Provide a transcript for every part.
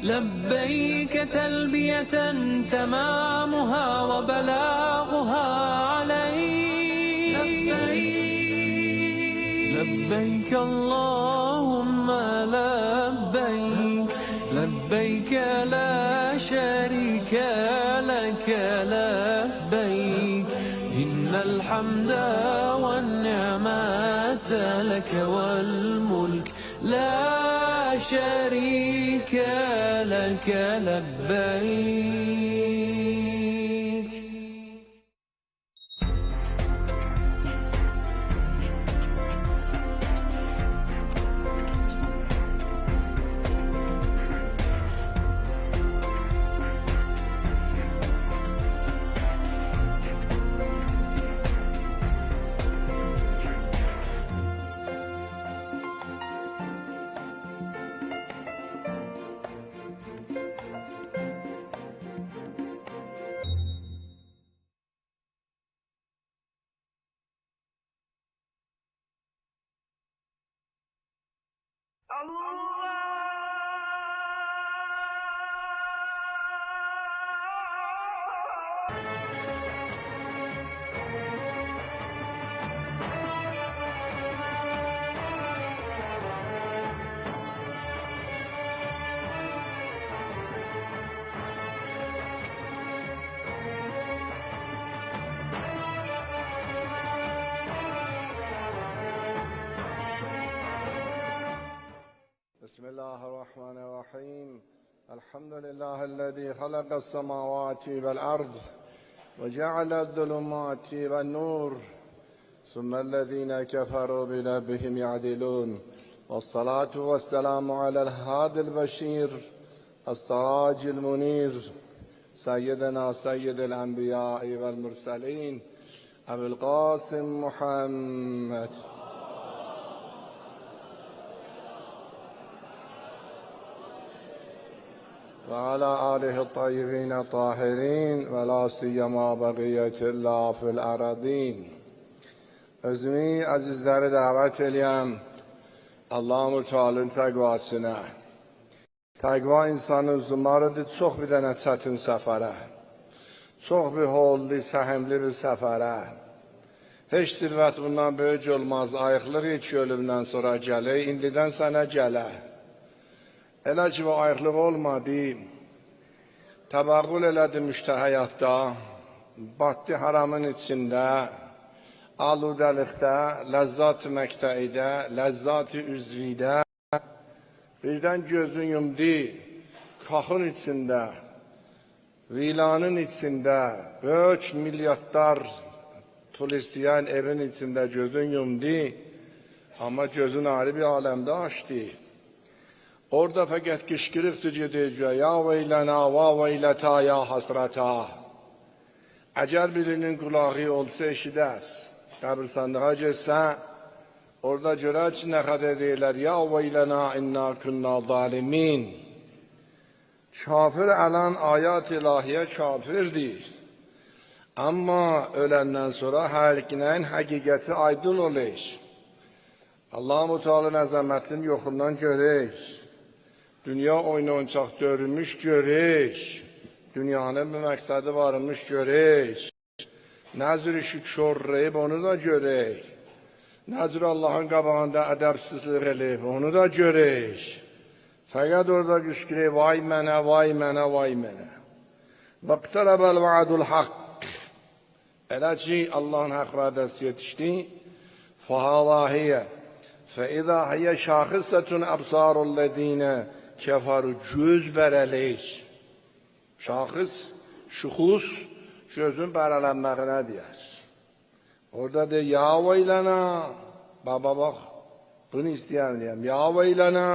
لبيك تلبية تمامها وبلاغها عليك. لبيك اللهم لبيك، لبيك لا شريك لك لبيك، إن الحمد والنعمة لك والملك لا شريك لك لبيك. بسم الله الرحمن الرحيم. الحمد لله الذي خلق السماوات والأرض وجعل الظلمات والنور ثم الذين كفروا بربهم يعدلون، والصلاة والسلام على الهادي البشير السراج المنير سيدنا سيد الأنبياء والمرسلين أبي القاسم محمد وعلى آله الطيبين الطاهرين ولا سيما بقية الله في الأراضين. Özümü azizləri dəvət eləyəm Allah-u Teala'nın təqvasına. Təqva insanın zumarıdır çox bir dənə çətin səfərə. Çox bir holli, səhəmli bir səfərə. Heç sirvət bundan böyük olmaz. Ayıqlıq heç ölümdən sonra gəlir, indidən sənə gələr. Elə ki, bu ayıqlıq olmadı, təbəğül elədi müştə həyatda, batdı haramın içində, aludəlikdə, ləzzat-ı məktəidə, ləzzat-ı üzvidə, birdən gözün yumdu, kaxın içində, vilanın içində, böyük milyardlar turistiyən evin içində gözün yumdu, amma gözün ayrı bir aləmdə açdı. Orada fəqət qışqırıqdır gedəcək, ya veylənə, va veylətə, ya hasrətə. Əgər birinin qulağı olsa eşidəz, qəbirstanlığa getsə, orada görər ki, nə qədər deyirlər, ya veylənə, inna künnə zalimin. Kafir ələn ayat ilahiyyə kafirdir. Amma öləndən sonra hər günün həqiqəti aydın olur. Allah-u Teala'nın əzəmətini yoxundan görək. Dünya oyuncaq dörülmüş görək. Dünyanın bir məqsədi varmış görək. Nəzir işi körrəyib onu da görək. Nəzir Allahın qabağında ədəbsizlik eləyib onu da görək. Fəqət orada qışqırır, vay mənə, vay mənə, vay mənə. Vəqtələbəl vədul haqq. Elə ki, Allahın haqq vədəsi yetişdi. Fəhəlahiyyə. Fəidə hiyyə şəxisətun əbsarullədinə kəfaru göz bərələk. Şəxis, şüxus, gözün bərələnməğinə deyər. Orada deyir, ya veylənə, baba bax, bunu istəyəm deyəm. Ya veylənə,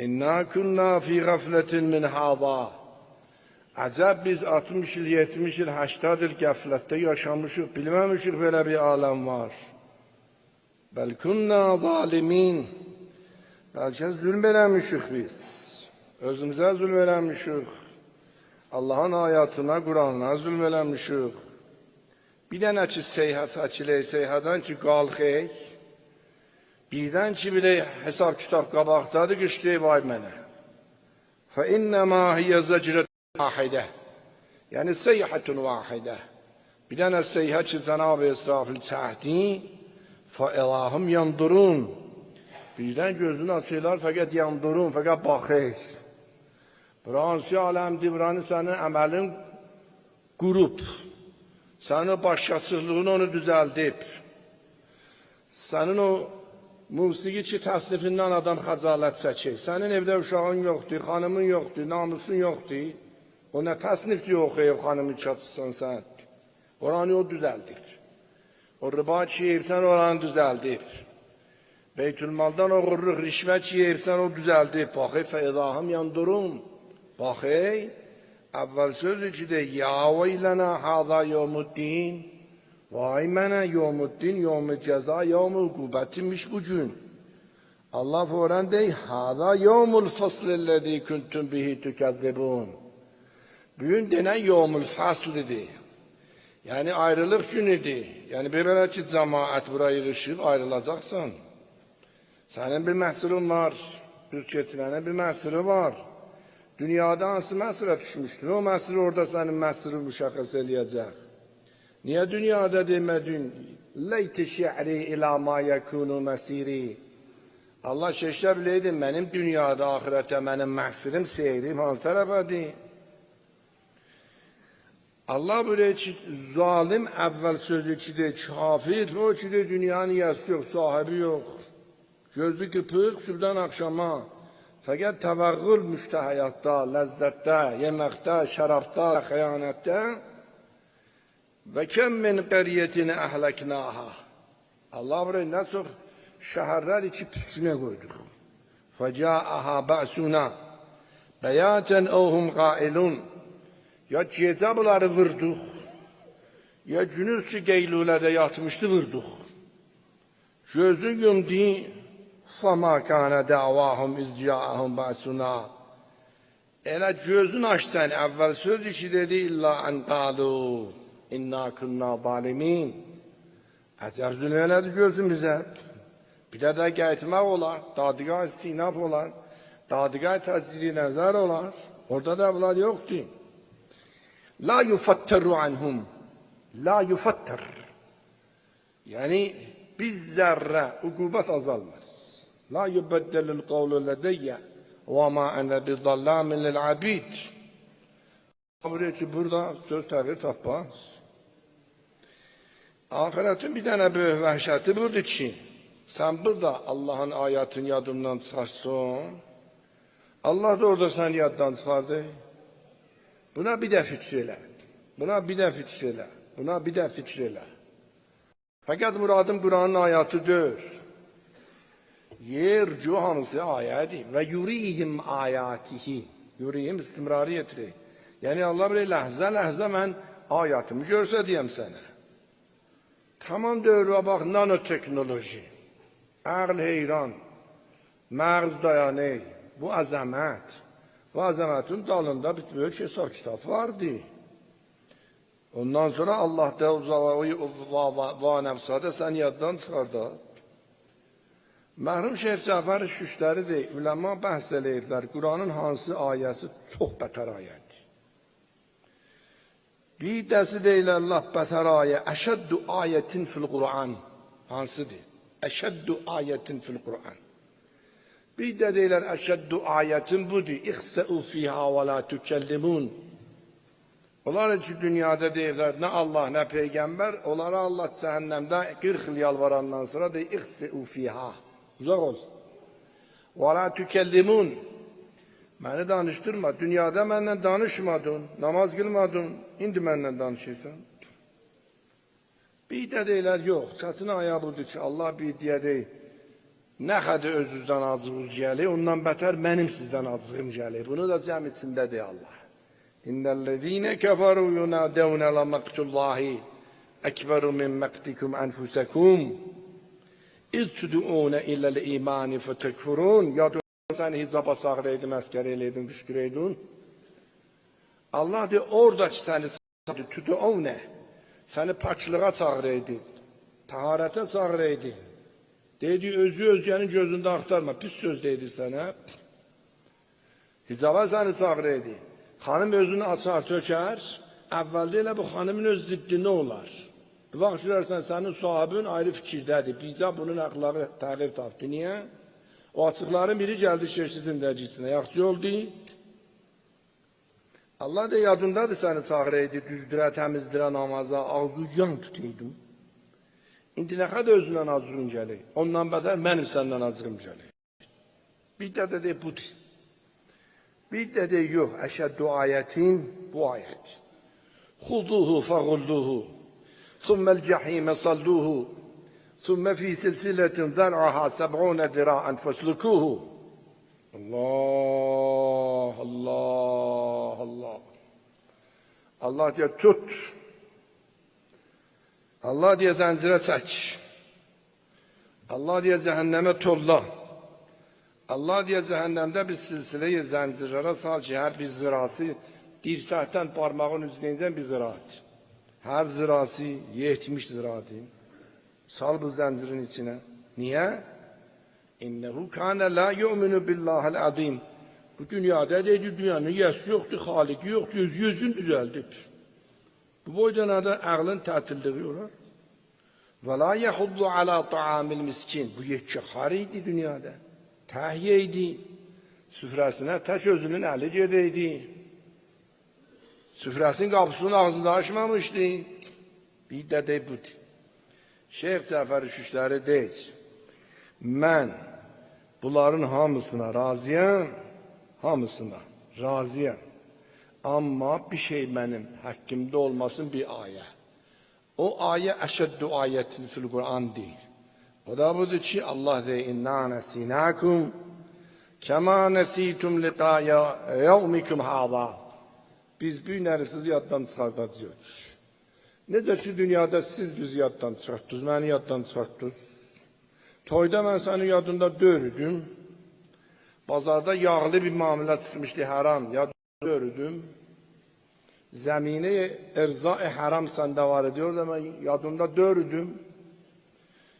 inna kunna fi qəflətin min hava. Əcəb biz 60 il, 70 il, 80 il qəflətdə yaşamışıq, bilməmişik belə bir aləm var. Bəl kunna zalimin. Bəlkə zülm eləmişik biz. Özümüzə zülm eləmişik. Allahın ayatına, Quranına zülm eləmişik. Bir dənə ki, seyhət açılək, seyhədən ki, qalxək. Birdən ki, bilək, hesab kitab qabaqdadır, qışlayıb, vay mənə. فَاِنَّمَا هِيَ زَجْرَةٌ وَاحِدَةٌ. Yani seyhatun vahide. Bir tane seyhat ki Cenab-ı İsrafil çəkdi. فَاِلَٰهُمْ يَنْدُرُونَ. Birden gözünü açıyorlar fakat yandırın, fakat bakır. Buransı alemdir, buranı senin əməlin qurub. Senin o başçılığını onu düzəldib. Senin o musiqi ki təsnifindən adam xəcalət çəkir. Senin evdə uşağın yoxdur, xanımın yoxdur, namusun yoxdur. O nə təsnifdir oxuyub xanımı çıxsan sən. Oranı o düzəldir. O riba ki yersən oranı düzəldir. Beytülmaldan oğurluq, rişvət yersən o düzəldir. Baxı fəidahım yandurun. Baxı, əvvəl sözdür ki de, ya veylənə hada yevmuddin. Vay mənə yevmuddin, yevmü cəza, yevmü uqubətimmiş bu gün. Allah fərən deyir, hada yevmül fəslilləzi kuntum bihi tükəzzibun. Bugün denən yevmül fəslidir. Yani ayrılıq günüdür. Yani belə ki cəmaət buraya yığışıb ayrılacaqsan. Senin bir məhsulun var, düz keçilənin bir məhsulu var. Dünyada hansı məhsula düşmüşdür? O məhsul orada sənin məhsulun müşəxəs eləyəcək. Niyə dünyada demədin? Leyti şi'ri ila ma yakunu masiri. Allah şeşə biləydi, mənim dünyada, ahirətə, mənim məhsulum, seyrim hansı tərəfədir? Allah böyle ki, zalim əvvəl sözü ki de, kafir, o ki de dünyanın yəsi yox, sahibi yox. Gözü qıpıq, sübdən akşama. Fəqət təvəqqül müştəhəyatda, ləzzətdə, yeməkdə, şərabda, xəyanətdə. Və kəm min qəriyyətini əhləknaha. Allah buraya nə çox şəhərlər içi püskünə qoyduq. Fəcəəha bə'suna. Bəyətən ohum qailun. Ya gecə bunları vurduq, ya günüz ki qeylulədə yatmışdı vurduq. Gözü yumdu, فَمَا كَانَ دَعْوَاهُمْ اِذْ جَاءَهُمْ بَعْسُنَا. Elə gözün açsan, əvvəl söz işi dedi, İlla ən qalu, inna kunna zalimin. Əcəb zülm elədi gözümüzə. Bir də qayıtmaq olar, dadiqay istinaf olar, dadiqay təziri nəzər olar. Orada da bunlar yoxdur. La yufatteru anhum. La yufatter. Yani bir zerre ukubet azalmaz. La yubeddelul kavlu ledeyye ve ma ene bi zallamin lil abid. Buraya ki burada söz təğyir tapmaz. Ahiretin bir tane böyük vəhşəti budur ki, sen burada Allah'ın ayetini yadından çıxarsın, Allah da orada sen yaddan çıxardı. Buna bir də fikr elə, buna bir də fikr elə, buna bir də fikr elə. Fakat muradım Kur'an'ın ayatı dör. Yercu hanısı ayeti ve yurihim ayatihi. Yurihim istimrariyetri. Yani Allah böyle ləhzə ləhzə mən ayatımı görsə diyem sana. Tamam dövrə bax nanoteknoloji. Ağl heyran. Mağz dayanır. Bu azamet. Bu azametin dalında bir böyük hesap kitap vardı. Ondan sonra Allah da va nəfsada sən yaddan çıxarda. Məhrum Şeyh Cəfər Şüşləri de, üləma bəhs eləyirlər, Kur'an'ın hansı ayəsi çox bətər ayədir. Bir dəsi deyilər, Allah bətər ayə, əşəddü ayətin fil Qur'an. Hansıdır? Əşəddü ayətin fil Qur'an. Bir də deyilər, əşəddü ayətin budur, İxsə'u fiyha və la tükəllimun. Onlar ki dünyada deyirlər, nə Allah, nə Peyğəmbər, onlara Allah cəhənnəmdə 40 il yalvarandan sonra deyir, İxsə'u fiyha. Uzaq ol. Və la tükəllimun. Məni danışdırma. Dünyada mənlə danışmadın, namaz qılmadın, indi mənlə danışırsan. Bir də deyirlər, yox, çətin ayağı budur ki, Allah bir deyə deyir, nə xədi özünüzdən acığınız gəlir, ondan bətər mənim sizdən acığım gəlir. Bunu da cəm içində deyir Allah. İnnellezîne keferû yunâdevne la maqtullâhi ekberu min maqtikum enfusekum iz tudûne illel imani fetekfurûn. Ya sen hicaba sağıraydın, əskər eləydin, qışqıraydın. Allah deyir, orada ki səni tudûne, səni paçlığa çağıraydın, taharətə çağıraydın. Dedi, özü özgənin gözündə axtarma, pis söz deydi sənə. Hicaba səni çağır idi. Xanım özünü açar, tökər. Əvvəldə elə bu xanımın öz ziddində olar. Bir vaxt görərsən, sənin sahibin ayrı fikirdədir. Bircə bunun əxlaqı təğyir tapdı. Niyə? O açıqların biri gəldi keçdi zindəcisinə. Yaxşı oldu. Allah da yadındadır səni çağır idi. Düzdürə, təmizdirə namaza, ağzı yan tutuydu. İndi nə qədər özündən acığın gəlir. Ondan bədər mənim səndən acığım gəlir. Bir də deyək budur. Bir də deyək yox. Əşəddü ayətin bu ayət. Xuduhu fəğulluhu. Thumməl cəhimə salluhu. Thumə fi silsilətin zər'aha 70 dira'an fəslukuhu. Allah, Allah, Allah. Allah deyir tut. Allah diye zəncirə çək. Allah diye cəhənnəmə tolla. Allah diye cəhənnəmdə bir silsiləyi zəncirlərə sal ki, hər bir zirası dirsəkdən parmağın üzləyindən bir ziraat. Hər zirası 70 ziraatı. Sal bu zəncirin içine. Niye? İnnehu kâne la yu'minu billahil azim. Bu dünyada deydi, dünyanın yəsi yoxdur, xaliki yoxdur, yüzün düzəldib. Bu boydan da ağlın tətilliği olar. Və la yəhuddu alə ta'amil miskin. Bu yekçəxar idi dünyada. Təhiyyə idi. Süfrəsinə tək özünün əli gedəydi. Süfrəsinin qapısının ağzında açmamışdı. Bir də deyib budur. Şeyh Cəfər-i Şüşləri deyir. Mən bunların hamısına razıyam. Hamısına razıyam. Amma bir şey mənim haqqımda olmasın bir ayə. O ayə əşəddü ayətin fil Qur'an deyil. O da budur ki Allah deyir inna nesinakum kema nesitum liqaya yevmikum hada. Biz bu günləri siz yaddan çıxardacağıq. Necə ki dünyada siz bizi yaddan çıxartdınız, məni yaddan çıxartdınız. Toyda mən səni yadında döyürdüm. Bazarda yağlı bir mamulə çıxmışdı haram, yadında döyürdüm. Zəmini erzai haram səndə var ediyor da mən yadında döyürdüm.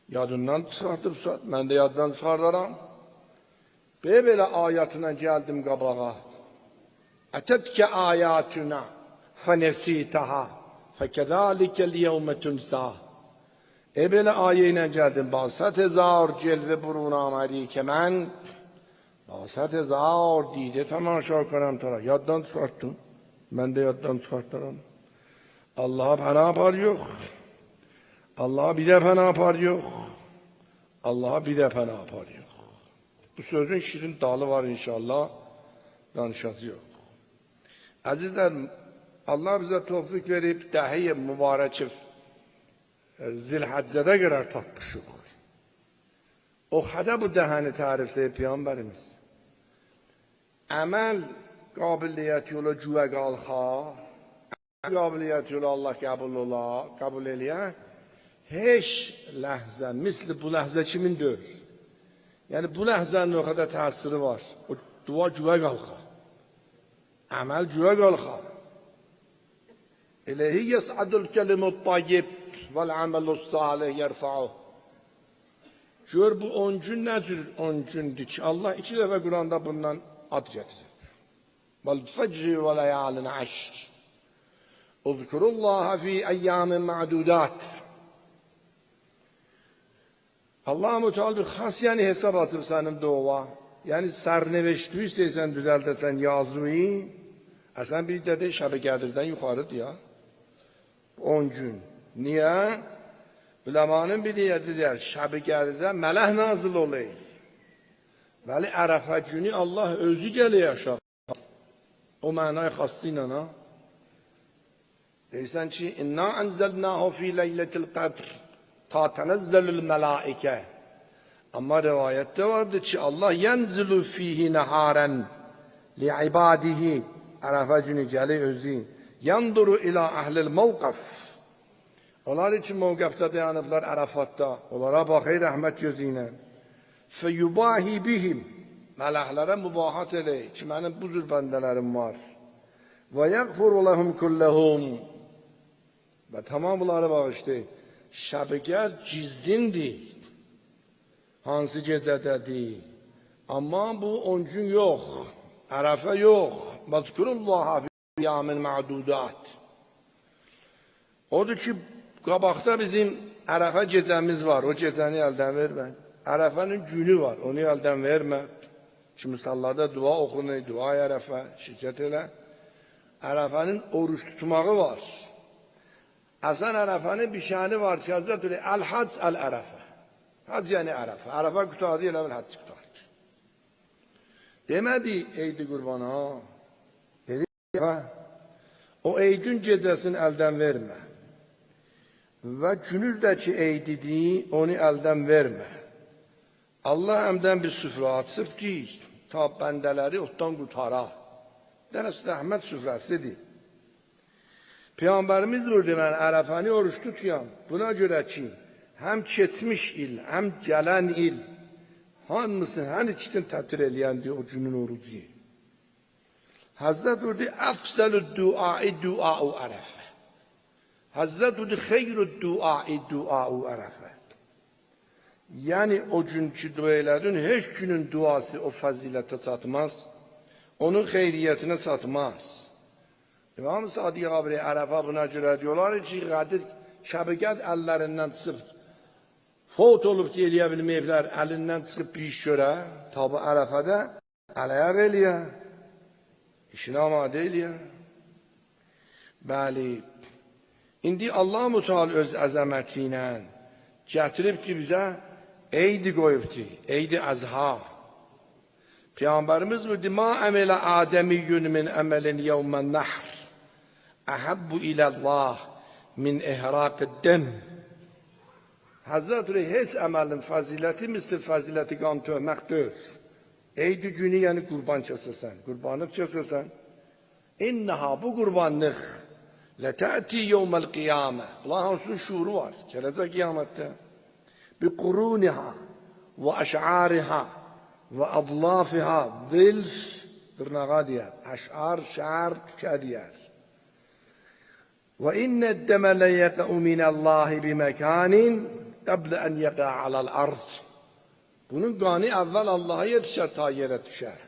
Yadından çıxartıp mən də yaddan çıxardaram. Belə ayatına gəldim qabağa. Ətətkə ayatuna fənesitaha fəkədəlikəl yevmə tünsa. Belə ayə ilə gəldim. Basət hezar celve burun amədi ki mən basət hezar didə tamaşa کنم tara. Yaddan çıxarttım. Mən də yaddan çıxartdaram. Allah'a pənah par yox. Allah'a bir də pənah par yox. Allah'a bir də pənah par yox. Bu sözün şirin dalı var inşallah. Danışacağıq. Əzizlər, Allah bizə tövfik verib dəhiyə mübarək Zilhəccədə qədər tapmışıq. O xədə bu dəhəni tərifləyib Peyğəmbərimiz. Əməl qabiliyyəti yola cüvə qalxa, qabiliyyəti yola Allah qəbul eləyə, heç ləhzə, misli bu ləhzə kimin döyür? Yəni bu ləhzənin o qədər təsiri var. O dua cüvə qalxa. Əməl cüvə qalxa. İləhi yəs'adul kəlimut tayyib vəl-əməlus salih yərfa'uh. Gör bu 10 gün nədir 10 gündür ki, Allah 2 dəfə Quranda bundan ad gətirir. Vəl-fəcri və ləyalin əşr. Uzkurullaha fi əyyamin ma'dudat. Allah-u Teala bir xas yəni hesab açıb sənin dua. Yəni sərneveştüyü istəysən düzəldəsən yazıyı, əsən bir də şəb-i qədirdən yuxarıdır ya. 10 gün. Niyə? Üləmanın bir deyədir, şəb-i qədirdən mələh nazil olayım. Vəli ərəfə günü Allah özü gəlir yaşa. O mənayı xassı ilə ha. Deyirsən ki, İnna ənzəlnəhu fi leylətil qədr ta tənəzzəlül mələikə. Amma rivayətdə vardır ki, Allah yənzilu fihi nəhərən li'ibadihi. Ərəfə günü gəlir özü. Yanduru ilə əhlil mövqəf. Onlar için mövqəfdə dayanıblar Ərafatda. Onlara baxır rəhmət gözü ilə. Fəyubahi bihim. Mələklərə mübahat eləyir ki, mənim bu cür bəndələrim var. Və yəğfuru ləhum kulləhum. Və tamam bunları bağışlayır. Şəbigər gizdindir. Hansı gecədədir. Amma bu 10 gün yox. Ərəfə yox. Məzkurullaha fi ayyamin ma'dudat. Odur ki, qabaqda bizim Ərəfə gecəmiz var. O gecəni əldən vermə. Ərəfənin günü var. Onu əldən vermə. Ki, misallarda dua oxunu, dua Ərəfə, şirkət elə. Ərəfənin oruç tutmağı var. Əsən Ərəfənin bir şəni var ki, Həzrət Əl-Hac Əl-Ərəfə. Hac yəni Ərəfə. Ərəfə qutadı, elə bil hac qutadı. Demədi, eydi qurbana. Dedi, o eydin gecəsini əldən vermə. Və günüzdəki eydidir, onu əldən vermə. Allah həmdən bir süfrə açıb ki, ta bəndələri otdan qutara. Dənəs rəhmət süfrəsidir. Peyğəmbərimiz vurdu, mən Ərəfəni oruç tutuyam. Buna görə ki, həm keçmiş il, həm gələn il, hamısını, hər ikisini tətir eləyəndir o günün orucu. Həzrət vurdu, əfsəlü duai duau Ərəfə. Həzrət vurdu, xeyrü duai duau Ərəfə. Yəni o günkü dua elədin, heç günün duası o fəzilətə çatmaz, onun xeyriyyətinə çatmaz. İmam Sadiq Abri Ərəfə buna görə diyorlar ki, Qədir şəbəkət əllərindən çıxıb, fot olub deyə bilməyiblər, əlindən çıxıb bir iş görə, tabi Ərəfədə ələyaq eləyə, işini amadə eləyə. Bəli, indi Allah-u Teala öz əzəməti ilə gətirib ki, bizə eydi qoyubdu, eydi əzha. Peyğəmbərimiz buyurdu, ma əmələ adəmiyyün min əməlin yevmən nəhr, əhəbbu iləllah min ihraqid-dən. Həzrət heç əməlin fəziləti misli fəziləti qan töhmək deyil. Eydi günü yəni qurban kəsəsən, qurbanı kəsəsən. İnnəha bu qurbanlıq lətəti yevməl qiyamə. Allah hansının şuuru var, gələcək qiyamətdə. Bi quruniha və əş'ariha və adlafiha zilf dırnağa deyər. Əş'ar, şər, tükə deyər. Və innəd-dəmə ləyəqəu minəllahi biməkənin qəblə ən yəqə aləl-ard. Bunun qanı əvvəl Allah'a yetişər, ta yerə düşər.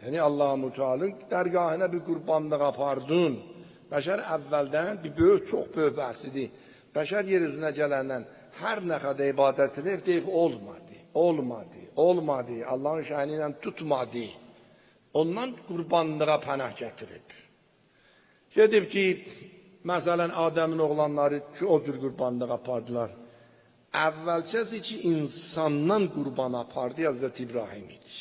Yəni Allah-u Teala'nın dərgahına bir qurbanlıq apardın. Bəşər əvvəldən bir böyük, çox böyük bəhsidir. Bəşər yer üzünə gələndən hər nə qədər ibadət edib, deyib, olmadı, olmadı, olmadı, Allah'ın şəhini ilə tutmadı. Ondan qurbanlığa pənah gətirib. Gedib ki, məsələn, Adəmin oğlanları ki, o cür qurbanlığa apardılar. Əvvəlcəsi ki, insandan qurban apardı, Hazreti İbrahim idi.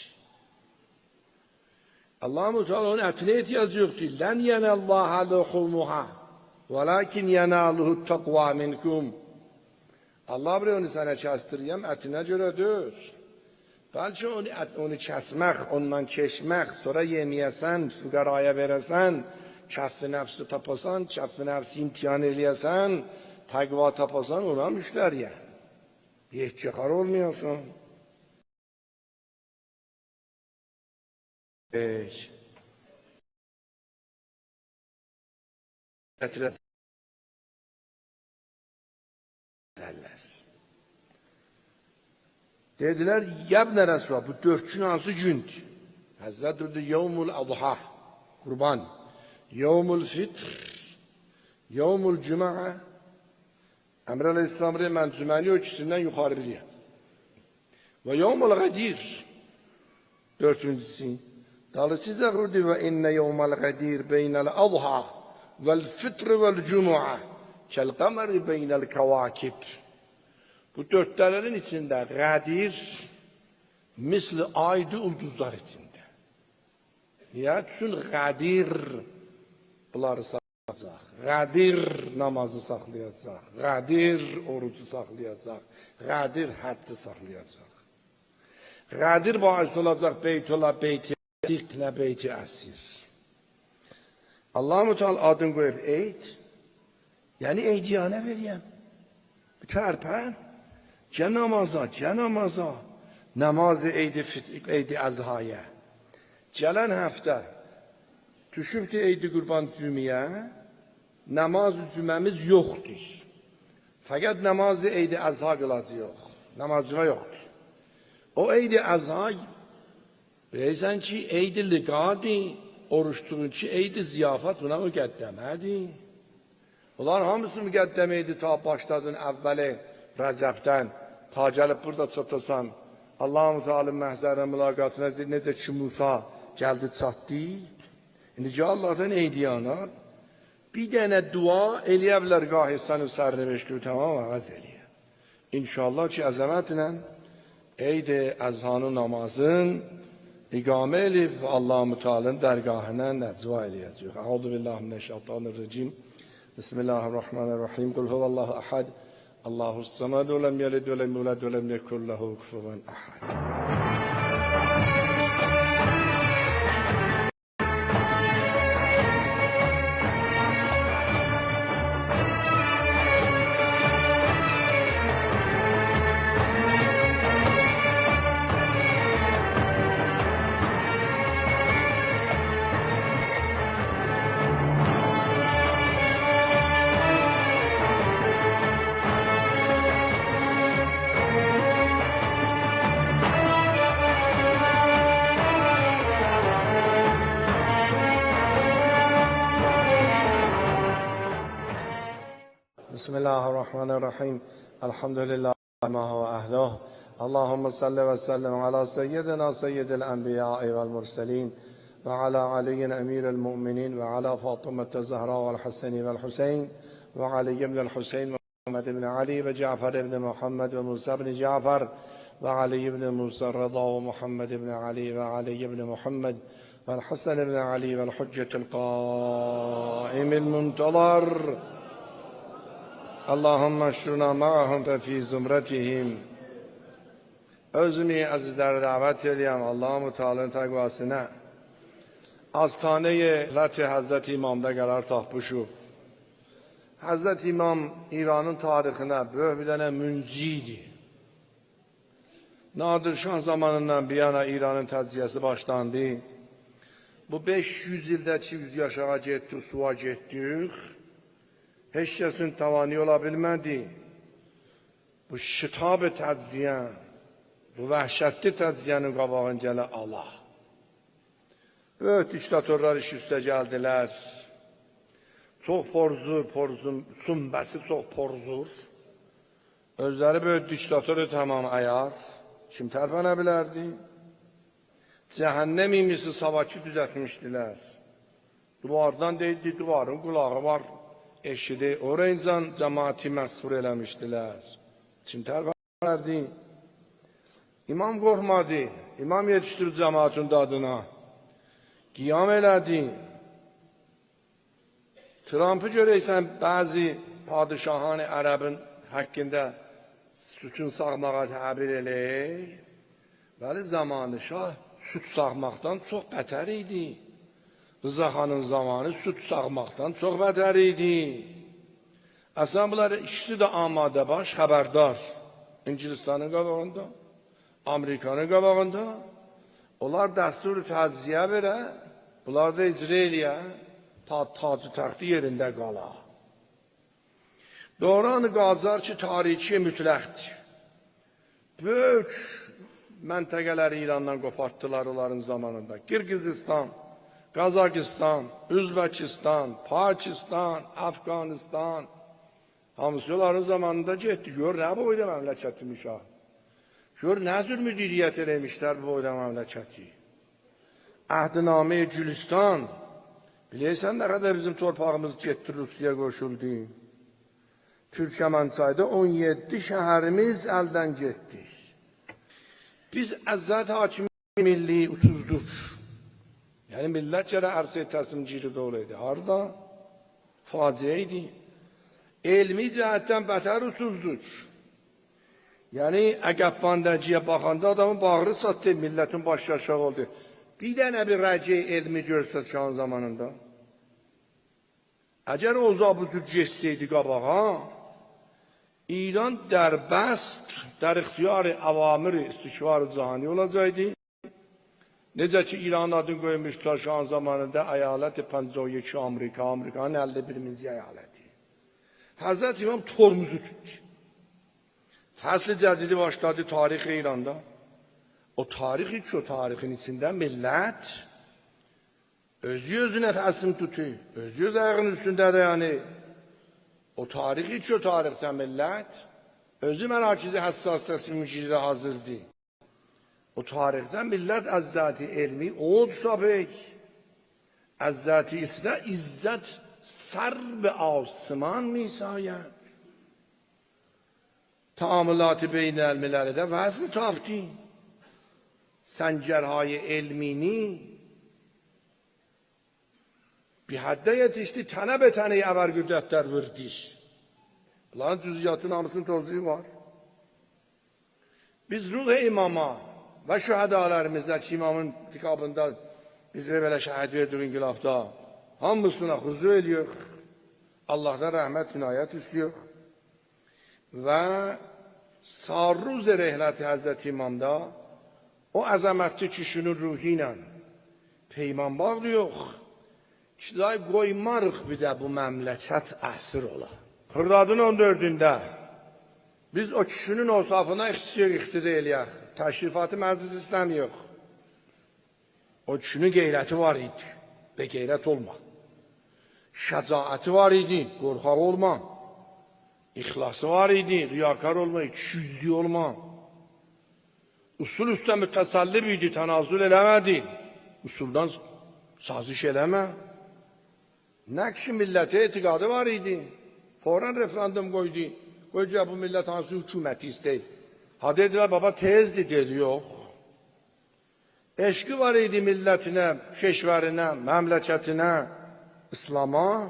Allah-u Teala onun ətinə ehtiyac yoxdur. Lən yənəllâhə luhumuhə və lakin yənəluhu təqva minkum. Allah buraya onu sənə kəstiriyəm, ətinə görədir. Bəlkə onu kəsmək, ondan keçmək, sonra yeməyəsən, füqəraya verəsən, kəf-i nəfsi tapasan, kəf-i nəfsi imtihan eləyəsən, təqva tapasan, ona müştəriyən. Yehtçəxar olmayasın. Dediler, yəbnə rəsva, bu 4 gün hansı gündür? Həzrət dedi, yevmul adha, qurban, yevmul fitr, yevmul cüma'a. Əmr Aleyhisselam deyir, mən cüməni o ikisindən yuxarı biliyəm. Və yevmul qədir, 4-cüsü. Dalıcıca qurdu və innə yevmul qədir beynəl adha vəl fitr vəl cüma'a kəl-qəməri beynəl kəvakib. Bu 4'lerin içində qədir misli aydı ulduzlar içində. Niyə? Çünki qədir bunları saxlayacaq. Qədir namazı saxlayacaq. Qədir orucu saxlayacaq. Qədir həcci saxlayacaq. Qədir bahis olacaq beytula beyti diqlə beyti əsir. Allah-u Teala adını qoyub eyd. Yəni eydiyanə veriyəm. Tərpən. Gə namaza. Namazı eydi əzhaya. Gələn həftə düşübdür eydi qurban cümiyə. Namaz-ı cüməmiz yoxdur. Fəqət namazı eydi əzha qılacı yox. Namazcıva yoxdur. O eydi əzha Bilirsən ki, Eid-i Liqadi, oruç tutun ki, Eid-i Ziyafat buna müqəddəmədir. Bunlar hamısı müqəddəmə idi ta başladın əvvəli Rəcəbdən, ta gəlib burada çatasan, Allah-u Teala məhzərə mülaqatına necə ki Musa gəldi çatdı. İndi ki Allah'tan eydiyanar, bir dənə dua eləyə bilər qahistanı sərnəveşli tamam ağaz eləyə. İnşallah ki əzəmətlə Eid-i Əzhanı namazın iqamə elib Allah-u Teala'nın dərgahına nəzva eləyəcək. Əuzu billahi mineşşeytanirracim. Bismillahirrahmanirrahim. Kul huvallahu ahad. Allahus samad ve lem yelid ve lem yulad ve lem yekul lehu kufuven ahad. Bismillahirrahmanirrahim. Elhamdülillah ma huve ahluh. Allahümme salli ve sellem ala seyyidina seyyidil enbiya'i vel murselin ve ala aliyin emiril mu'minin ve ala Fatıma Zahra vel Haseni vel Hüseyin ve Ali ibn Hüseyin ve Muhammed ibn Ali ve Cafer ibn Muhammed ve Musa ibn Cafer ve Ali ibn Musa Rıza ve Muhammed ibn Ali ve Ali ibn Muhammed ve Hasan ibn Ali ve Hüccetul Qaimil Muntazar. Allahümme şuna ma'ahum ve fi zümretihim. Özümü azizlere davet edeyim Allah-u Teala'nın təqvasına. Astane-i Rəti Hazreti İmam'da qərar tapmışıq. Hazreti İmam İran'ın tarixinə böyük bir dənə münciydi. Nadir Şah zamanından bir yana İran'ın təciyyəsi başlandı. Bu 500 ildə 200 yaşağa getdik, suya getdik. Heç kəsin tavani ola bilmədi. Bu şitab-ı təciyə, bu vəhşətli təciyyənin qabağın gələ Allah. Böyük diktatörlər iş üstə gəldilər. Çox porzun, sümbəsi çox porzur. Özləri böyük diktatörü tamam ayar. Kim tərpənə bilərdi? Cəhənnəm imisi savakı düzətmişdilər. Duvardan deyildi, duvarın qulağı var. Eşidi, orayınca cemaati məsfur eləmişdilər. Kim tərpənərdi? İmam qorxmadı. İmam yetişdirdi cemaatin adına. Qiyam elədi. Trump'ı görəysən, bəzi padişahan-ı ərəbin haqqında sütün sağmağa təbir eləyir. Bəli, zamanı şah süt sağmaqdan çox bətər idi. Rıza xanın zamanı süt sağmaqdan çox bətər idi. Əslən bunlar ikisi də amadə baş, xəbərdar. İngilistanın qabağında, Amerikanın qabağında. Onlar dəstur təciyə verə, bunlar da icra eləyə, tacı təxti yerində qala. Doğran Qacar ki, tarixi mütləqdir. Böyük məntəqələri İrandan qopartdılar onların zamanında. Qırğızistan, Qazakistan, Üzbəkistan, Pakistan, Afganistan, hamısı onların zamanında getdi. Gör, nə boyda məmləkəti şah. Gör, nə cür müdiriyyət eləmişlər bu boyda məmləkəti. Əhdinamə-i Gülüstan, bilirsən nə qədər bizim torpağımız getdi, Rusiyaya qoşuldu. Türkmençayda 17 şəhərimiz əldən getdi. Biz əzzət hakimi milli utuzdur. Yəni millət görə ərsəyə təslimcili olaydı. Harada? Faciə idi. Elmi cəhətdən bətər utuzdur. Yəni əqəb bandəciyə baxanda adamın bağrı satdı, millətin başı aşağı oldu. Bir dənə bir rəci elmi görsə şahın zamanında. Əgər o zabıtı geçsəydi qabağa, İran dərbəst, در اختیار اوامر استشوار cahani olacaqdı. Necə ki İran adını qoymuşlar şahın zamanında əyalət 52 Amerika, Amerikanın 51-ci əyaləti. Həzrət İmam tormuzu tutdu. Fəsl cədidi başladı tarix İranda. O tarix hiç o tarihin içinde millet özüne teslim tutuyor. Özü ayağının üstünde de yani. O tarih hiç o tarihte millet özü merakizi hassasiyeti mücizede hazırdı. O tarihte millet az zati ilmi oğul sabık. Az zati ise izzet sarb asman misayet. Taamülat-ı beynel milelede vazn taptı. Sencerhay ilmini bir hadde yetişti, tane be taneyi evergürdetler vırdiş. Bunların cüziyatın namusun tozuyu var. Biz ruh-i imama ve şühedalarımızda ki imamın kitabında biz böyle şahit verdik ingilafda hamısına huzu ediyor. Allah'tan rahmet, inayet istiyor. Ve sarruz rehleti Hazreti İmam'da o azametli kişinin ruhuyla peyman bağlıyor. İşte koymarıq bir de bu memleket əsir ola. Kırdadın 14'ünde biz o kişinin osafına iqtida eləyək. Təşrifatı məclis istəmiyor. O kişinin qeyrəti var idi. Ve qeyrət olma. Şəcaəti var idi. Qorxaq olma. İxlası var idi. Riyakar olma. İkiyüzlü olma. Usul üstə mütəsəllib idi. Tənazül eləmədi. Usuldan saziş eləmə. Nakşi millete etikadı var idi. Fauran referandum koydu. Koydu bu millet hansı hükümeti isteydi. Ha dediler baba tezdi dedi yok. Eşki var idi milletine, şeşverine, memleketine, İslam'a.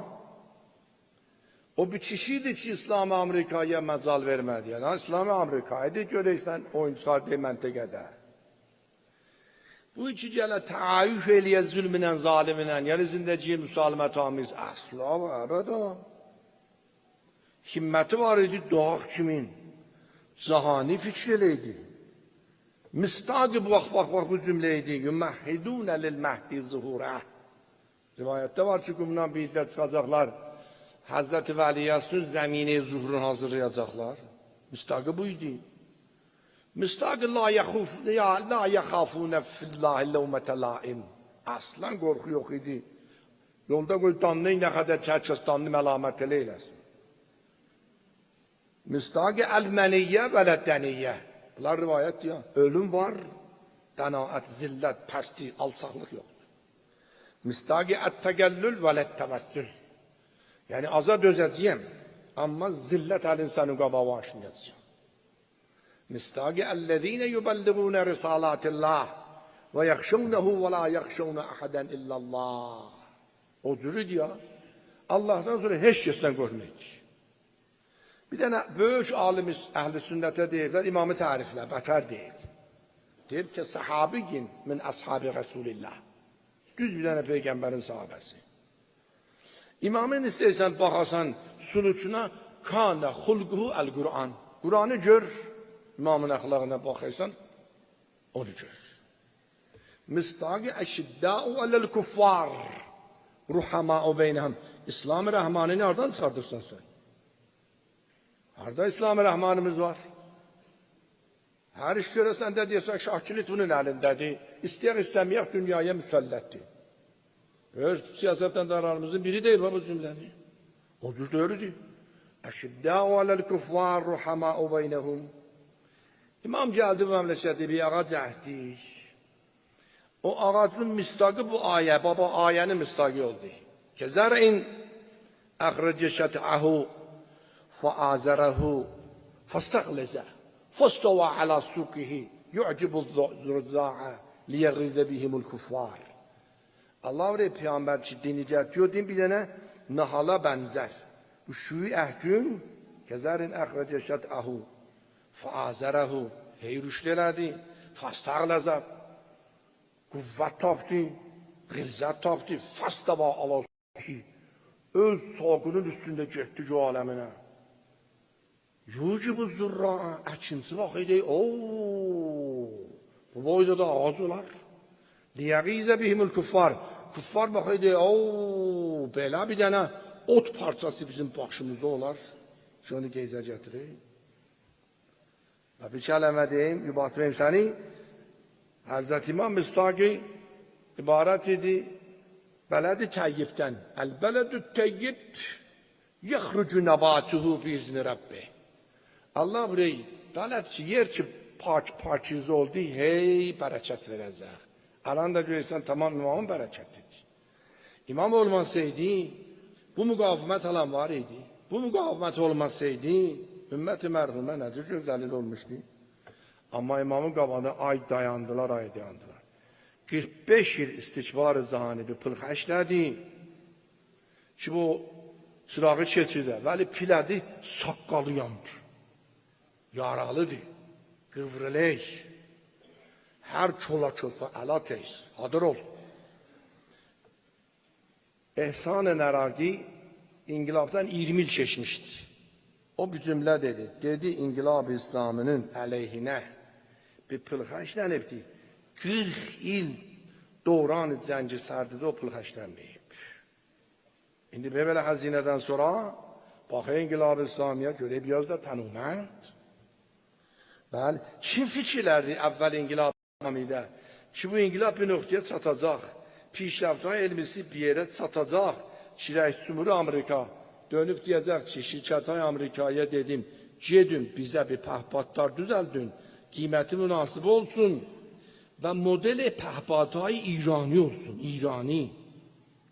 O bir kişiydi ki İslam-ı Amerika'ya mecal vermedi. Yani İslam-ı Amerika'ydı göreysen oyuncular de mentegede. Bu iki gələ təayyüş eləyə zülmünə, zaliminə, yeryüzündəki müsalmət amiz əsla və əbədə. Himməti var idi dağ kimin, cahani fikr eləydi. Mistaqı bax bu cümləydi. Yüməhhidunə lil-məhdi zuhurə. Rivayətdə var ki, bundan bir iddə çıxacaqlar. Həzrəti Vəliyyəsinin zəmini zuhurunu hazırlayacaqlar. Mistaqı bu idi. Müstaqil la yaxafune fillahi levmete laim. Aslan qorxu yox idi. Yolda qoy danlayın nə qədər kəs danlı məlamət elə eləsin. Müstaqi əl-məniyyə və ləddəniyyə. Bunlar rivayət ya. Ölüm var, qənaət, zillət, pəsti, alçaqlıq yoxdur. Müstaqi ət-təgəllül və ləttəvəssül. Yəni azad özəcəyəm, amma zillət əl-insanın qabağı aşınacaq. Müstaqi əl-ləzīne yuballiğunə risalatillâh və yaxşunəhu və la yaxşunə əhədən illallah. O cürüdür ya. Allah'tan sonra heç kəsdən qorxmayır. Bir dənə böyük alimiz əhl-i sünnətə deyirlər, imamı təriflər, bətər deyir. Deyir ki, sahabiyin min əshabi Rasulillah. Düz bir dənə Peygambərin sahabəsi. İmamın istəyirsən, baxasan suluçuna, kana xulquhu əl-Qur'an. Qur'anı gör, İmamın əxlaqına baxırsan, onu gör. Müstaqi əşiddâ'u aləl-kuffar. Ruhamâ'u beynəhəm. İslam-ı Rəhmanı nereden çıxardırsan sen? Harada İslam-ı Rəhmanımız var? Her iş görəsən də deyəsən, şahkilit bunun əlindədir. İstəyək istəməyək dünyaya müsəllətdir. Öz siyasətdən aramızın biri deyil bu cümləni. O cür doğrudur. Əşiddâ'u aləl-kuffar. Ruhamâ'u beynəhəm. İmam geldi bu memlekette bir ağac əkdik. O ağacın müstaqı bu ayə, baba ayənin müstaqı oldu. Kezər'in əxrəcə şət'əhu fəazərəhu fəstəqlezə fəstəvə alə suqihi yu'cibu zürza'a liyəğrizə bihimul kuffar. Allah var ya Peygamber dinleyecek diyor, din bir tane nahala benzer. Bu şuyu əhdün Kezər'in əxrəcə şət'əhu fəazərəhu heyrüşlədi, fəstəqlezə qüvvət tapdı, qilzət tapdı, fəstəvə alə suqihi. Öz saqının üstünde getdi ki aləminə. Yucibu zürra'a, əkinci baxıydı, bu boyda da ağac olar. Liyəğizə bihimul kuffar, kuffar baxıydı, belə bir dənə ot parçası bizim başımızda olar. Şunu geyzə gətirir. Və bir kələmə deyim, yubatmayayım səni. Hazreti İmam Müstaki ibaret idi beled-i teyyipten. El beledü teyyib yehrucu nebatuhu biizni Rabbi. Allah burayı beled yer ki pakiz oldu, hey bereket verecek. Alan da görürsen tamam imamın bereketidir. İmam olmasaydı, bu mukavemet alan var idi. Bu mukavemet olmasaydı, ümmet-i merhume nedir güzelil olmuştu. Ama imamın qabağında ay dayandılar. 45 yıl istikbar-ı zahani bir pılxa işlədi. Ki bu çırağı keçirdi. Vəli pilədi, saqqalı yandı. Yaralıdır, qıvrılək. Hər çola çofa əlat eys, hadır ol. Ehsan-ı Nəraqi İnqilabdan 20 yıl keçmişdi. O bir cümlə dedi. Dedi İnqilab-ı İslamının əleyhinə bir pılxa işlənibdi. 40 il doğran-ı cəngi sərdidə o pılxa işlənməyib. İndi belə xəzinədən sonra baxı İnqilab-ı İslamiyə görə biraz da tanımənd. Bəli, kim fikirlərdi əvvəl İnqilab İslamidə ki bu İnqilab bir nöqtəyə çatacaq, pişrəftə elmisi bir yerə çatacaq, Çirək Cumhur Amerika dönüb deyəcək ki, şirkətay Amerikaya dedim, gedin bizə bir pəhbadlar düzəldin, qiyməti münasib olsun və modeli pəhbadhay İrani olsun, İrani.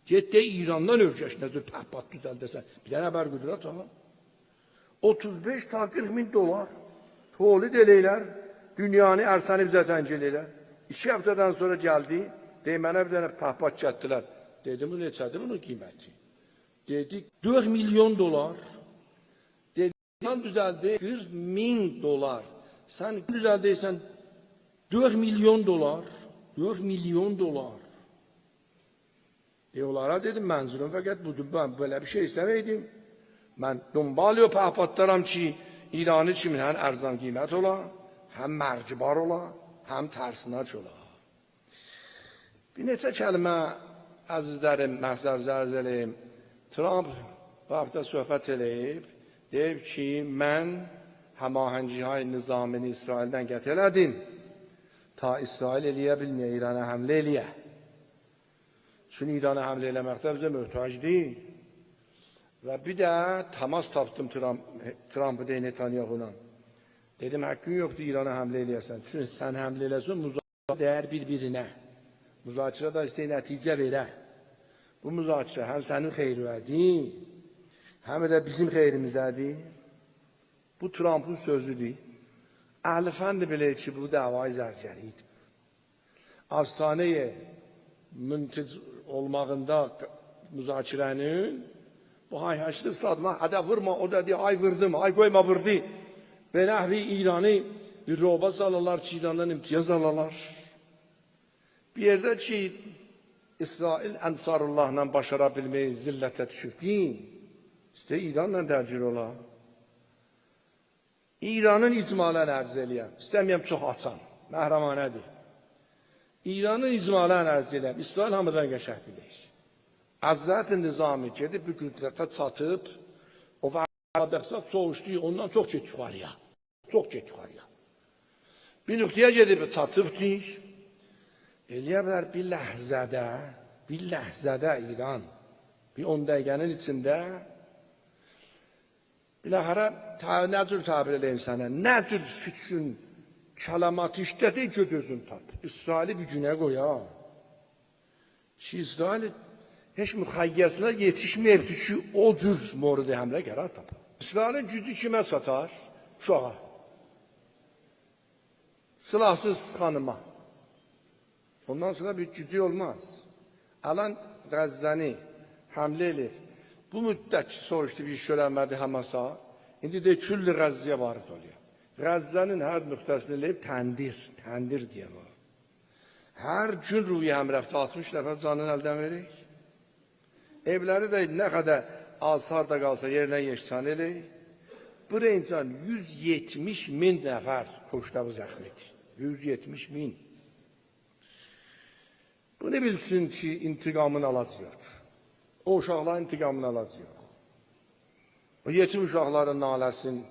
Get de İrandan ölkəş nəzir pəhbad düzəldəsən. Bir dənə haber qüdrət ha. 35 ta 40 min dolar tolid eləylər, dünyanı ərsəni bizə tənc eləylər. 2 həftədən sonra gəldi, mənə bir dənə pəhbad çətdilər. Dedim, bu neçədir bunun qiyməti? Dedik, 4 milyon dolar. Dedik, sen düzeldi 40 min dolar. Sen düzeldiysen 4 milyon dolar. 4 milyon dolar. Onlara dedim, mənzurum fəqət budur. Ben böyle bir şey istemeydim. Ben dumbalıyor pəhbaddaram ki, İranı kimin həm ərzdan qiymət ola, həm mərcibar ola, həm tərsinac ola. Bir neçə kəlmə əzizlərim, məhzər zərz eləyim. Trump bu hafta söhbət eləyib, deyib ki, mən həmahəngihay nizamini İsraildən qət elədim, ta İsrail eləyə bilməyə, İrana həmlə eləyə. Çünki İrana həmlə eləməkdə bizə möhtac deyil. Və bir də təmas tapdım Trump'ı deyil Netanyahu'na. Dedim, haqqın yoxdur İrana həmlə eləyəsən. Çünki sən həmlə eləsən, müzakirə dəyər bir-birinə. Müzakirə da istəyir nəticə verə. Bu müzakirə həm sənin xeyrinədir, həm də bizim xeyrimizdədir. Bu Trump'ın sözüdür. Əhl-i bilir ki, bu davayı zərgəlidir. Astaneye müntiz olmağında müzakirənin bu hayhaşlı ıslatma, hada vurma, o da diye ay vurdım, ay koyma vurdu. Ve nahvi İran'ı bir roba salarlar, İran'dan imtiyaz alırlar. Bir yerde ki İsrail Ensarullah'la başarabilmeyi zillete düşürdü. İşte İran'la tercih ola. İran'ın icmalən ərz eləyəm. İstəməyəm çox açan, məhramanədir. İran'ın icmalən ərz eləyəm. İsrail hamıdan qəşəng bilir. Əzzət-i Nizami gedib bir qüdrətə çatıb, o bəqsat soğuşdu, ondan çox get yuxarıya. Çox get yuxarıya. Bir nöqtəyə gedib çatıbdır. Eləyə bilər bir ləhzədə İran, bir 10 dəqiqənin içində bilahara nə cür tabir edeyim sənə, nə cür fikrin kəlamatı işlədi ki, gözün tap. İsraili bir günə qoya. Ki, İsrail heç müxəyyəsinə yetişməyibdir ki, o cür moridi həmlə qərar tapar. İsrailin gücü kimə satar? Uşağa. Silahsız xanıma. Ondan sonra bir gücü olmaz. Alan Qəzzəni həmlə edir. Bu müddət ki, soruşdu bir iş görənmədi Hamasa, indi de külli Qəzziyə varid oluyor. Qəzzənin hər nöqtəsini eləyib təndir deyəm o. Hər gün ruhi həmrəfdə 60 nəfər canını əldən verir. Evləri də nə qədər asar da qalsa yerinə yeşcan eləyir. Bu reyncan 170 min nəfər koşdağı zəxmidir. 170 min. Bu ne bilsin ki intikamını alacaq. O uşaqların intikamını alacaq. O yetim uşaqların naləsin,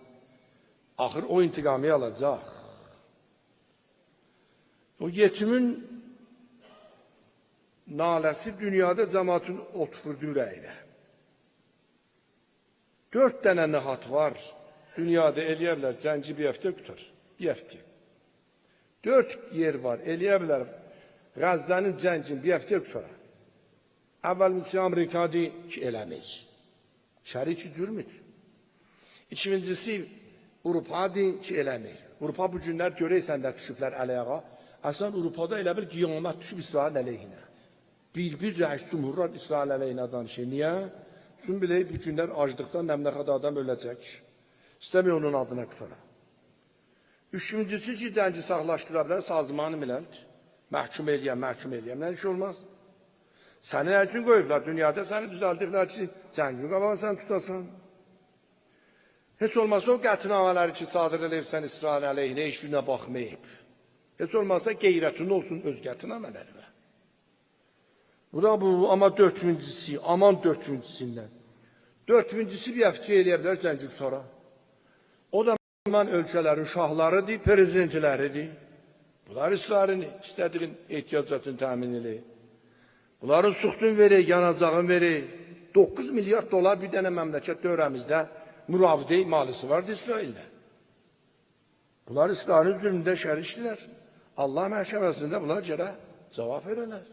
axır o intikamı alacaq. O yetimin naləsi dünyada cəmaatın oturdu ürəyinə. 4 dənə nəhət var. Dünyada eləyərlər, cəngi bir həftə qutar. Bir həftə. 4 yer var, eləyərlər. Qəzzənin cəngin bir həftə qutar. Əvvəlisi Amerikadır ki, eləmək. Şərik cürmüdür. İkincisi Avropadır ki, eləmək. Avropa bu günlər görəysən də düşüblər ələyağa. Əslən Avropada elə bir qiyamət düşüb İsrail əleyhinə. Bir rəis cumhurlar İsrail əleyhinə danışır. Niyə? Çünki bilək bu günlər aclıqdan nəmləxədə adam öləcək. İstəmək onun adına qutara. Üçüncüsü ki, cəngi saxlaşdıra bilər, sazmanı millədir. Məhkum eləyəm. Nə iş olmaz? Səni nə üçün qoyublar? Dünyada səni düzəldiblər ki, cəngin qabağı sən tutasan. Heç olmazsa o qətnamələri ki, sadır eləyirsən İsrail əleyhinə heç günə baxmayıb. Heç olmazsa qeyrətin olsun öz qətnamələri. Bu da bu, amma dördüncüsü, aman dördüncüsündən. Dördüncüsü bir həftə eləyə bilər cəngi qutara. O da ölkələrin şahlarıdır, prezidentləridir. Bunlar İsrailini istədiyin ehtiyacatını təmin eləyir. Bunların suxtun verək, yanacağın verək. 9 milyard dolar bir dənə məmləkət dövrəmizdə müravidə malisi vardı İsraildə. Bunlar İsrailin zülmündə şərikdirlər. Allah məhkəməsində bunlar gərək cavab verərlər.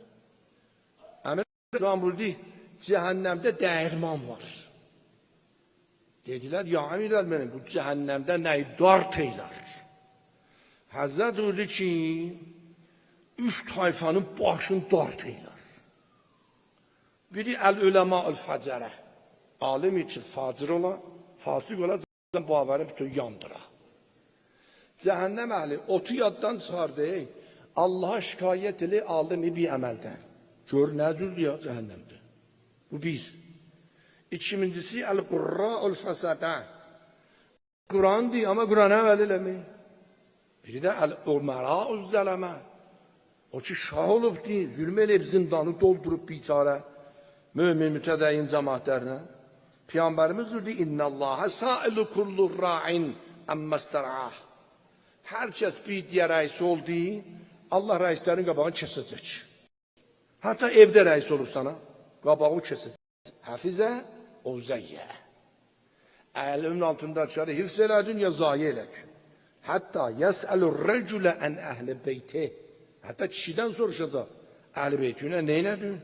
Əmir burada cəhənnəmdə dəyirman var. Dedilər, ya əmir əlmənim, bu cəhənnəmdə nəyi dart eylər? Həzrət uydu ki, 3 tayfanın başını dart eylər. Biri əl-üləma-ül-fəcərə. Alim için facir ola, fasik ola, bu avəri bütün yandıra. Cəhənnəm əhli otu yaddan çıxardı, Allah'a şikayət elə alimi bir əməldən. Gör nə cürdür ya cəhənnəmdə. Bu bir. İkincisi əl-qurra-ül-fəsədə. Kur'an'dır ama Kur'an'a əməl eləmək. Biri də əl-umara-ül-zələmə. O ki şah olubdur, zülm eləyib zindanı doldurub biçarə. Mümin mütədəyin cəmaatlərinə. Peyğəmbərimiz dedi, İnnəllâhə sailu kullu ra'in əmməstər'ah. Hər kəs bir diyə rəis oldu, Allah rəislərin qabağını kəsəcək. Hətta evdə rəis olub sana, qabağı kəsəcək. Həfizə, o zəyyə. Əlimin altında çıxarı, hifz elədin ya zayi elək. Hətta yəsəlur rəculə ən əhli beyti. Hətta kişidən soruşacaq, əhl-i beytünə neynədin?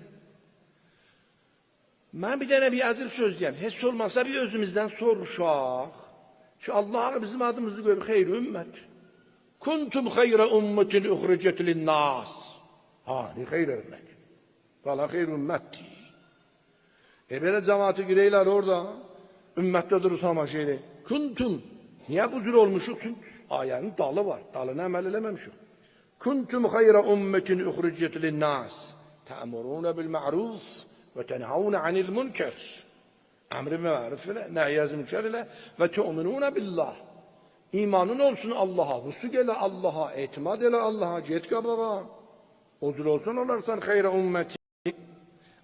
Mən bir dənə bir əzir söz deyəm, heç olmasa bir özümüzdən soruşaq ki, Allah bizim adımızı görür, xeyr ümmət. Kuntum xeyrə ümmətin uxricət linnâs. Hani xeyr ümmət. Valla xeyr ümmətdir. Belə cəmaatı gireylər orada, ümmətdə durur tamaşa elə. Kuntum, niyə bu cür olmuşuq? Çünki ayənin dalı var, dalını əməl eləməmişik. Kuntum xeyrə ümmətin uxricət linnâs. Tə'muruna bil ma'ruf və tenhavuna anil münkər. Əmri məruf elə, nəhyəz münkər elə və tu'minuna billah. İmanın olsun Allah'a, vüsuk elə Allah'a, etimad elə Allah'a, get qabağa. O cür olsun olarsan xeyrə ümməti.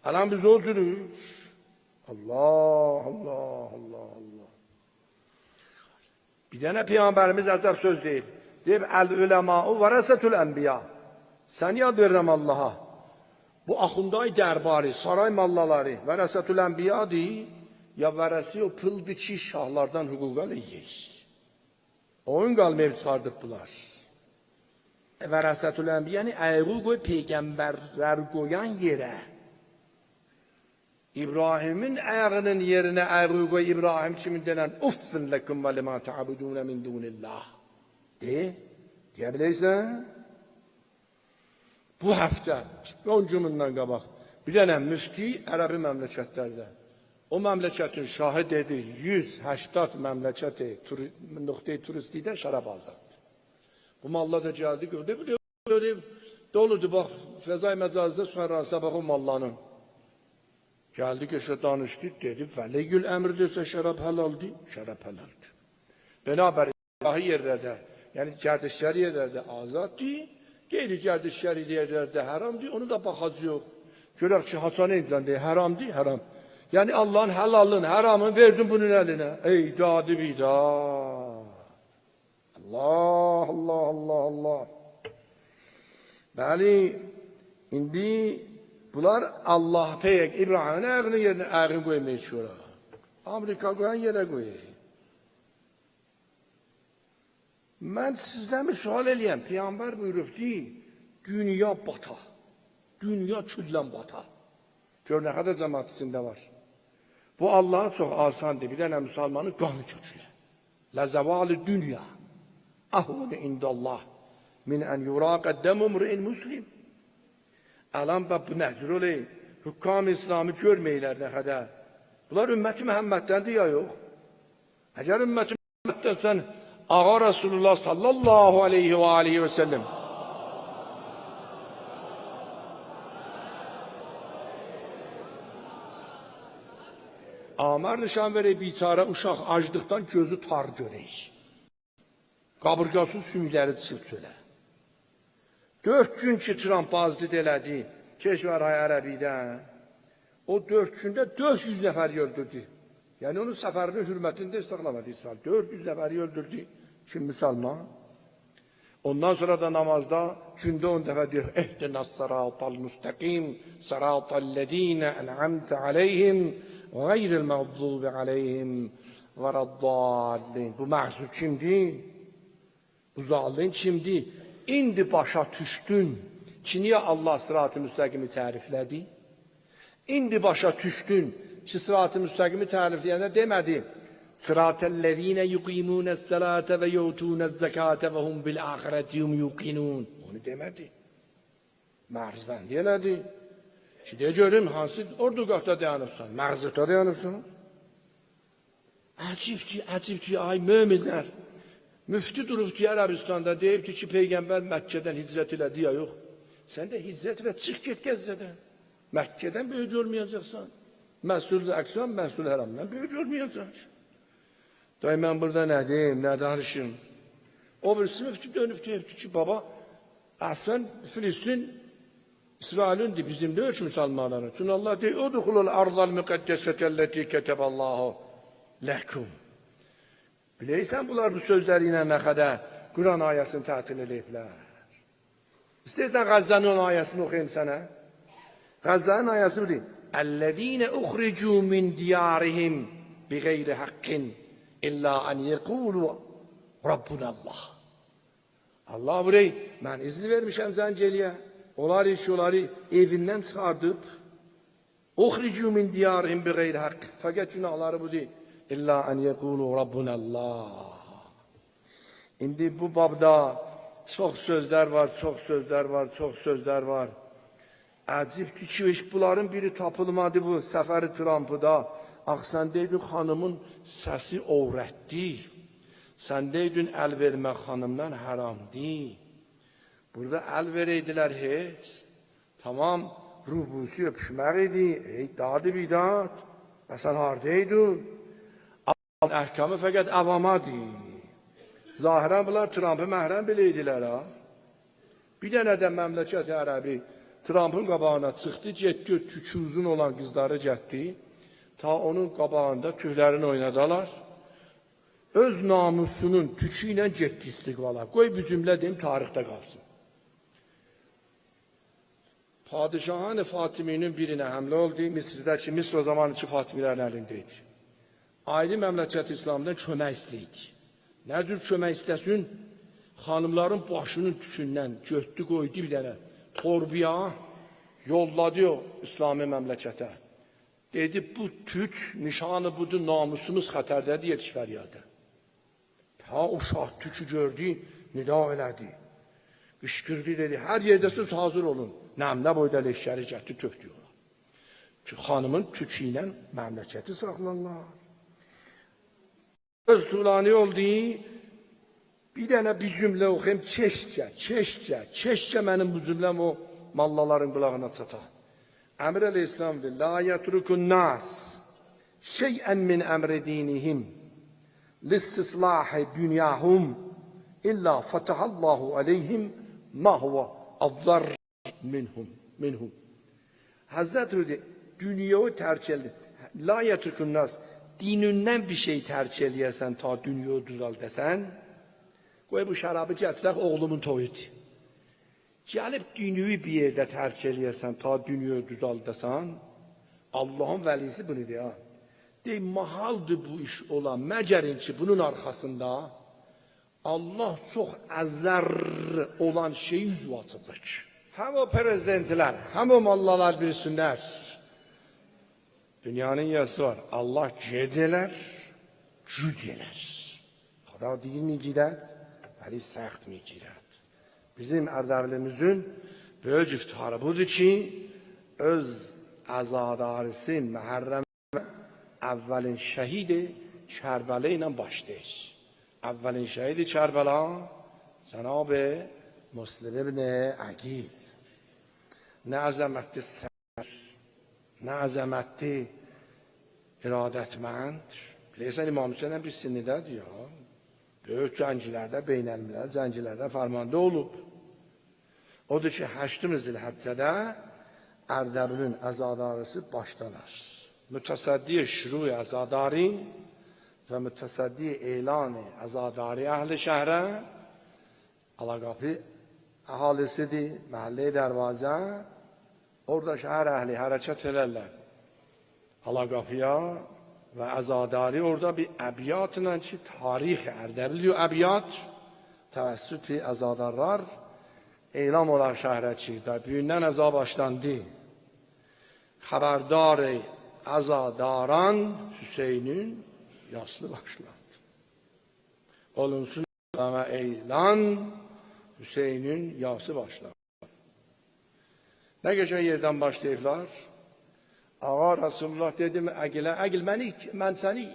Alan biz o cürük. Allah, Allah, Allah, Allah. Bir dənə Peyğəmbərimiz əzəb söz deyib. Deyib, əl-üləmâ'u vərəsətül ənbiya. Sən yad verirəm Allah'a. Bu axunday dərbari, saray mallaları, vərəsətül ənbiyadır, ya vərəsi o pıldı ki, şahlardan hüquqa eləyək. Oyun qalmayıb çıxardıb bunlar. Vərəsətül ənbiya, yəni əyrü qoy peyğəmbərlər qoyan yerə. İbrahimin ayağının yerine ayrı koy İbrahim kimin denen uffin lekum ve lima ta'budun min dunillah. Diyebilirsen bu hafta 10 cümünden qabaq bir dənə müfti Ərəbi məmləkətlərdə o məmləkətin şahid dedi 180 məmləkəti nöqtəyi turistikdə şərab azaddır. Bu mallar da gəldi gördü doludur bax fəzai məcazda sonrasında bax o malların. Geldi ki danıştı dedi vəligül əmr desə şərab həlaldir, şərab həlaldir. Binabərin ilahi yerlərdə, yəni gərdişləri yerlərdə azaddır, qeyri-gərdişləri yerlərdə haramdır, onu da baxacaq yox. Görək ki, haçanı edilən deyir, haramdır, haram. Yəni Allah'ın həlalını, haramını verdin bunun əlinə. Ey dadı vida. Allah, Allah, Allah, Allah. Bəli, indi bunlar Allah peyək İbrahim'in ayağını yerine ayağını koymaya çıkıyorlar. Amerika koyan yere koyuyor. Ben sizden bir sual eləyəm. Peygamber buyurub ki, dünya bata. Dünya küllen bata. Gör ne kadar cemaat içinde var. Bu Allah'a çok asandır. Bir tane Müslümanın kanı köçüle. Lezevalı dünya. Ahvunu indallah. Min en yuraqad demu mri'in muslim. Alan bu nəhcürülü. Hükkam-ı İslam'ı görmeyler ne kadar. Bunlar ümmeti Muhammed'dendir ya yok. Eğer ümmeti Muhammed'den sen Ağa Resulullah sallallahu aleyhi ve sellem Amar nişan verək biçara uşaq aclıqdan gözü tar görək. Qabırqası sümükləri çıxıb çölə. 4 gün ki Trump azlıq elədi Keşvar-i Ərəbidən. O 4 gündə 400 nəfəri öldürdü. Yəni onun səfərinin hürmətində saxlamadı İsrail. 400 nəfəri öldürdü. Kim Müslüman? Ondan sonra da namazda gündə 10 dəfə deyir: "Ehdinas sıratal müstakim, sıratallezine en'amte aleyhim, gayril mağdubi aleyhim veraddallin." Bu mahzur kimdi? Bu zalim kimdi? İndi başa düşdün ki, niyə Allah sırat-ı müstakimi təriflədi? İndi başa düşdün ki, sırat-ı müstakimi tərifləyəndə demədi: "Sıratellezine yuqimunəs-salate və yutunəz-zakate və hum bil-ahireti hum yuqinun." Onu demədi. Mərzbəndi elədi. Şimdi görüm hansı orduqaqda dayanıbsan? Mərzəqdə dayanıbsan? Əcib ki, ay möminlər. Müftü durub ki, Ərəbistanda deyib ki, Peyğəmbər Məkkədən hicrət elədi ya yox. Sən də hicrət elə, çıx get Qəzzədən. Məkkədən böyük olmayacaqsan. Məs'ul-i Əqsa, Məs'ul-i Həramdan böyük olmayacaqsan. Day mən burada nə deyim, nə danışım? O birisi müftü dönüb deyibdi ki, baba, əslən Filistin İsrail'indir, bizim de ölçü Müslümanların. Çünkü Allah deyir, "Udkhulul ardal muqaddesatellati kataballahu lekum." Bileysən bunlar bu sözlərinə nə qədər Quran ayəsini tətil ediblər. İstəyirsən Qəzzənin ayəsini oxuyayım sənə. Qəzzənin ayəsi budur. "Ellezine ukhricu min diyarihim bighayri haqqin illa an yaqulu Rabbunallah." Allah burayı mən izni vermişəm zənceliyə. Onları evindən çıxardıb ukhricu min diyarihim bighayri haqq. Fəqət günahları budur. İlla en yekulu Rabbunallah. İndi bu babda çox sözlər var. Əcibdir ki, bunların biri tapılmadı bu səfəri Trump'da. Ax, sən deydin xanımın səsi övrətdir. Sən deydin əl vermək xanımdan haramdır. Burada əl verəydilər heç. Tamam, rubusi öpüşmək idi. Dadı bidat. Və sən haradaydın? Əhkamı fəqət avamadır. Zahirən bunlar Trump'ı məhrəm biləydilər ha. Bir dənə də məmləkət ərəbi Trump'ın qabağına çıxdı, getdi, tükü uzun olan qızları getdi. Ta onun qabağında tüklərini oynadalar. Öz namusunun tükü ilə getdi istiqbala. Qoy bir cümlə deyim, tarixdə qalsın. Padişahın Fatiminin birinə həmlə oldu. Misr'dəki, Misr o zamanki Fatimilərin əlindəydi. Ayrı məmləkət İslam'dan kömək istəydi. Nə cür kömək istəsin? Xanımların başının tükündən götdü, qoydu bir dənə torbiya, yolladı o İslami məmləkətə. Dedi, bu tük nişanı budur, namusumuz xətərdədir, yetiş fəryada. Ta o şah tükü gördü, nida elədi. Qışqırdı, dedi, hər yerdəsiniz hazır olun. Nəmlə boyda leşkəri gətdi, tökdüyorlar. Ki xanımın tükü ilə məmləkəti saxlanlar. Öz tulani oldu, bir dənə bir cümlə oxuyayım, keşcə mənim bu cümləm o mallaların qulağına çata. Əmr əleyhisselam deyir, la yetrukun nas şeyən min əmri dinihim listislahi dünyahum illa fatahallahu aleyhim ma huva adlar minhum. Hazreti deyir, dünyayı tərk edildi. La yetrukun nas, dinindən bir şey tərk eləyəsən, ta dünyayı düzəldəsən, qoy bu şərabı gətirək oğlumun toyudur. Gəlib dünyayı bir yerdə tərk eləyəsən, ta dünyayı düzaldasan, Allahın vəlisi bunu deyir. Deyir, mahaldır bu iş olan, məgərin ki, bunun arxasında Allah çox əzər olan şeyi üzv açacaq. Həm o prezidentlər, həm o mollalar bilsinlər. Dünyanın yası var. Allah gecələr, cüz elər. Xada deyil mi girət? Vəli səxt mi girət? Bizim Ərdəbilimizin böyük iftiharı budur ki, öz əzadarisi Məhərrəm əvvəlin şəhidi Kərbələ ilə başlayır. Əvvəlin şəhidi Kərbəla Cənab-ı Müslim ibn Əqil. Nə əzəmətli sər, nə əzəmətli iradətmənd. Bilirsən, İmam Hüseyin bir sinnidədir ya. Böyük cənglərdə, beynəlmiləl cənglərdə fərmanda olub. Odur ki, 8 Zilhəccədə Ərdəbilin əzadarisi başlanır. Mütəsəddi şuru əzadari və mütəsəddi elan əzadari əhli şəhrə Alaqapı əhalisidir, məhəllə-i Dərvazə. Orada şəhər əhli hərəkət elərlər. Alaqapıya və əzadari orada bir əbiyyatla ki, tarix Ərdəbil diyor əbiyyat, təvəssüt-i əzadarlar elam olar şəhrə ki, büyündən əza başlandı. Xəbərdar əzadaran Hüseynin yaslı başlandı. Olunsun və elan Hüseynin yası başlandı. Nə geçən yerdən başlayıblar? Ağa Rasulullah dedi mi Əqilə, Əqil mən səni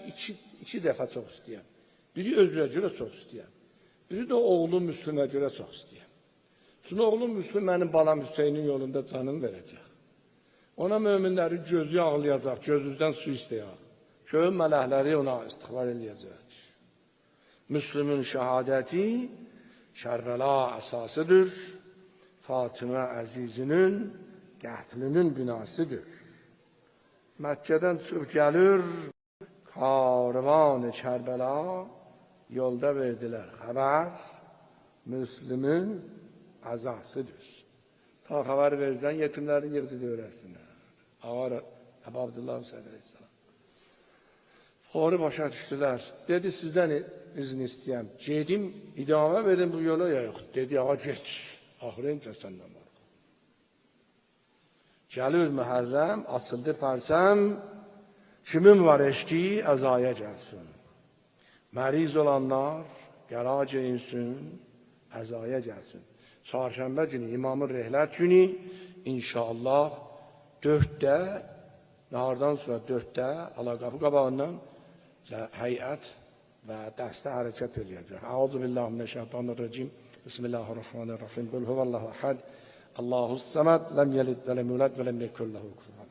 iki dəfə çox istəyəm. Biri özünə görə çox istəyəm. Biri də oğlum Müslümə görə çox istəyəm. Sonra oğlum Müslüm mənim balam Hüseynin yolunda canım verəcək. Ona möminlərin gözü ağlayacaq, gözüzdən su istəyək. Köyün mələkləri ona istiğfar eləyəcək. Müslümün şəhadəti Kərbəla əsasıdır. Fatimə əzizinin qətlinin binasıdır. Məkkədən çıxıb gəlir, karvan-ı Kərbəla yolda verdilər xəbər, Müslümün əzasıdır. Ta xəbər verirsən, yetimləri yığdı öyrəsinlər. Ağar Əbu Abdullah Hüseyin Aleyhisselam. Fahri başa düşdülər. Dedi, sizdən izin istəyəm. Gedim, idamə verin bu yola ya yox. Dedi, ağa get. Ahirincə səndən var. Gəlir Məhərrəm, açıldı pərsəm, kimin var eşki, əzaya gəlsin. Məriz olanlar, qərac insin, əzaya gəlsin. Çarşənbə günü, İmamın Rehlət günü, inşallah 4-də, nahardan sonra 4-də, Alaqapı qabağından həyət və dəstə hərəkət eləyəcək. Əuzu billahi mineşşeytanirracim. Bismillahirrahmanirrahim. Qul huvallahu ahad. Allahus samad. Lem yelid ve lem yulad ve lem yekun lehu kufuven